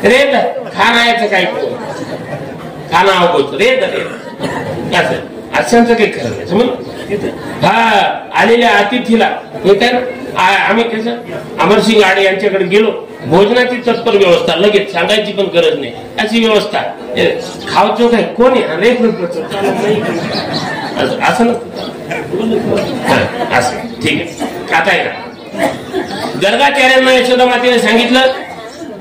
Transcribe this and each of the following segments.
रे खानायचं काय खाना अवगोच रे असं काही खरं नाही समज. हा आलेल्या अतिथीला हे काय आम्ही कसं अमरसिंग आडे यांच्याकडे गेलो, भोजनाची तत्पर व्यवस्था, लगेच सांगायची पण गरज नाही अशी व्यवस्था. खावचो काय कोणी रे असं असं ठीक आहे. आता आहे का गर्गाचार्यांना यशोदा मातेने सांगितलं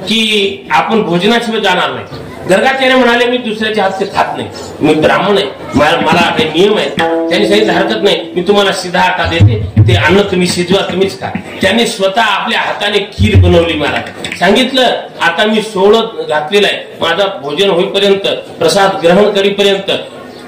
की आपण भोजनाशिवाय जाणार नाही. गर्गाचार्य म्हणाले मी दुसऱ्याच्या हातचे खात नाही, मी ब्राह्मण आहे, मला काही नियम आहेत. त्यांनी सांगितलं हरकत नाही, मी तुम्हाला सीधा आटा देते, ते अन्न तुम्ही शिजवा, तुम्हीच खा. त्यांनी स्वतः आपल्या हाताने खीर बनवली. मला सांगितलं आता मी सोळं घातलेलं आहे, माझा भोजन होईपर्यंत प्रसाद ग्रहण करीपर्यंत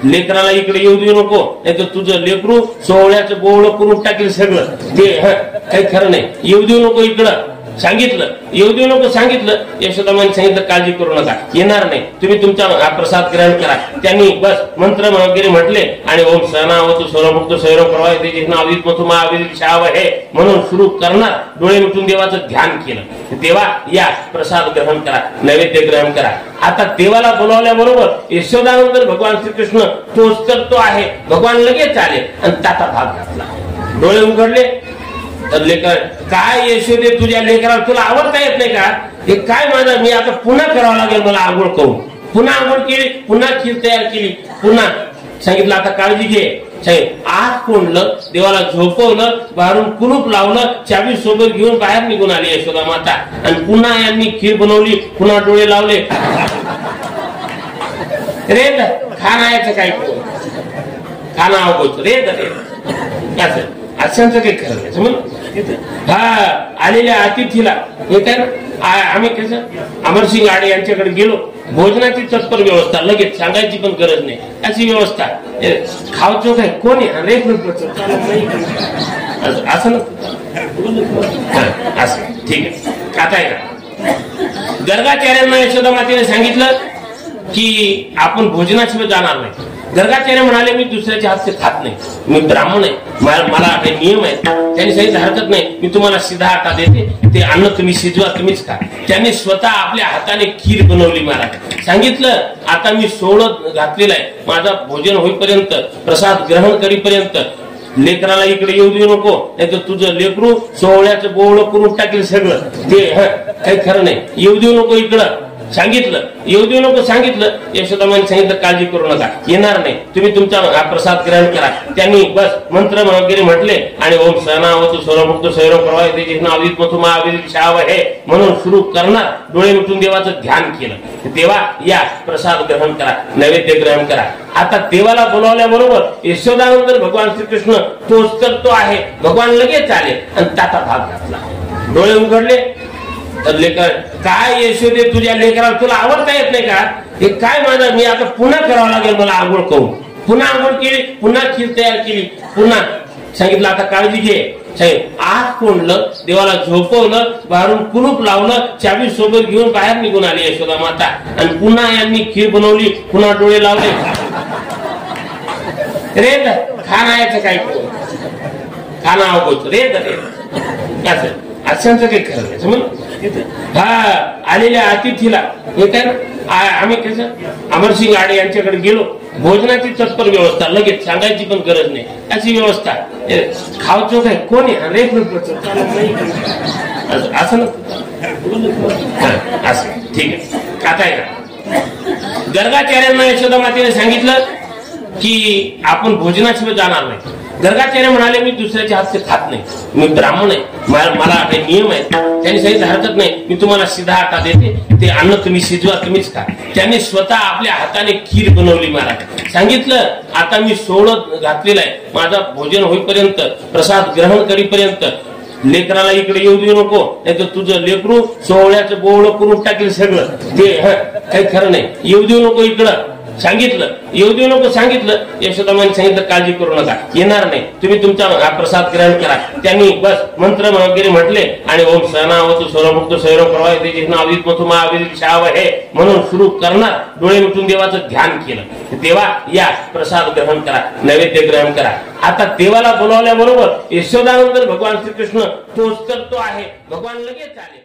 लेकराला इकडे येऊ देऊ नको, नाही तर तुझं लेकरू सोहळ्याचं बोवळं करून टाकेल सगळं. ते काही खरं नाही, येऊ देऊ नको इकडं. सांगितलं येऊ देऊ नको, सांगितलं. यशोदामाने सांगितलं काळजी करू नका, येणार नाही, तुम्ही तुमचा प्रसाद ग्रहण करा. त्यांनी बस मंत्र वगैरे म्हटले आणि ओम सहनावतु स्वरमुक्त स्वयं प्रवाह अविदित मथुमा अविदित शाव हे म्हणून सुरू करणार. डोळे मिटून देवाचं ध्यान केलं. देवा या प्रसाद ग्रहण करा, नैवेद्य ग्रहण करा. आता देवाला बोलावल्याबरोबर यशोदानंतर भगवान श्रीकृष्ण तोच तर तो आहे. भगवान लगेच आले आणि ताटा भाग घातला. डोळे उघडले तर लेकर काय यशोदे तुझ्या लेकराला तुला आवडता येत नाही का? हे काय माझा मी आता पुन्हा करावं लागेल मला आंघोळ करून. पुन्हा आंघोळ केली, पुन्हा खीर तयार केली, पुन्हा सांगितलं आता काळजी घे. आत कोंडलं, देवाला झोपवलं, बाहेरून कुलूप लावलं, चाबी सोबत घेऊन बाहेर निघून आली यशोदा माता. आणि पुन्हा यांनी खीर बनवली, पुन्हा डोळे लावले. रे खानायचं काय खाना अवगोच रे असं काही खरं नाही समज. हा आलेल्या अतिथीला हे काय आम्ही कसं अमरसिंग आडे यांच्याकडे गेलो, भोजनाची तत्पर व्यवस्था, लगेच सांगायची पण गरज नाही अशी व्यवस्था. खावचो काय कोणी रे असं असं ठीक आहे. आता आहे का गर्गाचार्यांना यशोदा मातेने सांगितलं की आपण भोजनाशिवाय जाणार नाही. गर्गाचार्य म्हणाले मी दुसऱ्याच्या हातचे खात नाही, मी ब्राह्मण आहे, मला काही नियम आहेत. त्यांनी सांगितलं हरकत नाही, मी तुम्हाला सीधा आटा देते, ते अन्न तुम्ही शिजवा, तुम्हीच खा. त्यांनी स्वतः आपल्या हाताने खीर बनवली. मला सांगितलं आता मी सोळं घातलेलं आहे, माझा भोजन होईपर्यंत प्रसाद ग्रहण करीपर्यंत लेकराला इकडे येऊ देऊ नको, नाही तर तुझं लेकरू सोहळ्याचं बोवळं करून टाकेल सगळं. ते काही खरं नाही, येऊ देऊ नको इकडं. सांगितलं येऊ देऊ नको, सांगितलं. यशोदामाने सांगितलं काळजी करू नका, येणार नाही, तुम्ही तुमचा प्रसाद ग्रहण करा. त्यांनी बस मंत्र वगैरे म्हटले आणि ओम सहनावतु स्वरमुक्त स्वयं प्रवाह अविदित मथुमा अविदित शाव हे म्हणून सुरू करणार. डोळे मिटून देवाचं ध्यान केलं. देवा या प्रसाद ग्रहण करा, नैवेद्य ग्रहण करा. आता देवाला बोलावल्याबरोबर यशोदानंतर भगवान श्रीकृष्ण तोच तर तो आहे. भगवान लगेच आले आणि ताटा भाग घातला. डोळे उघडले तर लेकर काय यशोदे तुझ्या लेकराला तुला आवडता येत नाही का? हे काय माझा मी आता पुन्हा करावं लागेल मला आंघोळ करून. पुन्हा आंघोळ केली, पुन्हा खीर तयार केली, पुन्हा सांगितलं आता काळजी घे. आत कोंडलं, देवाला झोपवलं, बाहेरून कुलूप लावलं, चाबी सोबत घेऊन बाहेर निघून आली यशोदा माता. आणि पुन्हा यांनी खीर बनवली, पुन्हा डोळे लावले. रे खानायचं काय खाना अवगोच रे असं काही खरं नाही समज. हा आलेल्या अतिथीला हे काय आम्ही कसं अमरसिंग आडे यांच्याकडे गेलो, भोजनाची तत्पर व्यवस्था, लगेच सांगायची पण गरज नाही अशी व्यवस्था. खावचो काय कोणी रे असं असं ठीक आहे. आता आहे का गर्गाचार्यांना यशोदा मातेने सांगितलं की आपण भोजनाशिवाय जाणार नाही. गर्गाचार्य म्हणाले मी दुसऱ्याच्या हातचे खात नाही, मी ब्राह्मण आहे, मला काही नियम आहेत. त्यांनी सांगितलं हरकत नाही, मी तुम्हाला सीधा आटा देते, ते अन्न तुम्ही शिजवा, तुम्हीच खा. त्यांनी स्वतः आपल्या हाताने खीर बनवली. मला सांगितलं आता मी सोळं घातलेलं आहे, माझा भोजन होईपर्यंत प्रसाद ग्रहण करीपर्यंत लेकराला इकडे येऊ देऊ नको, नाही तर तुझं लेकरू सोहळ्याचं बोवळं करून टाकेल सगळं. ते काही खरं नाही, येऊ देऊ नको इकडं. सांगितलं येऊ देऊ नको, सांगितलं. यशोदामाने सांगितलं काळजी करू नका, येणार नाही, तुम्ही तुमचा प्रसाद ग्रहण करा. त्यांनी बस मंत्र वगैरे म्हटले आणि ओम सहनावतु स्वरमुक्त स्वयं प्रवाह अविदित मथुमा अविदित शाव हे म्हणून सुरू करणार. डोळे मिटून देवाचं ध्यान केलं. देवा या प्रसाद ग्रहण करा, नैवेद्य ग्रहण करा. आता देवाला बोलावल्याबरोबर यशोदानंतर भगवान श्रीकृष्ण तोच तर तो आहे. भगवान लगेच आले.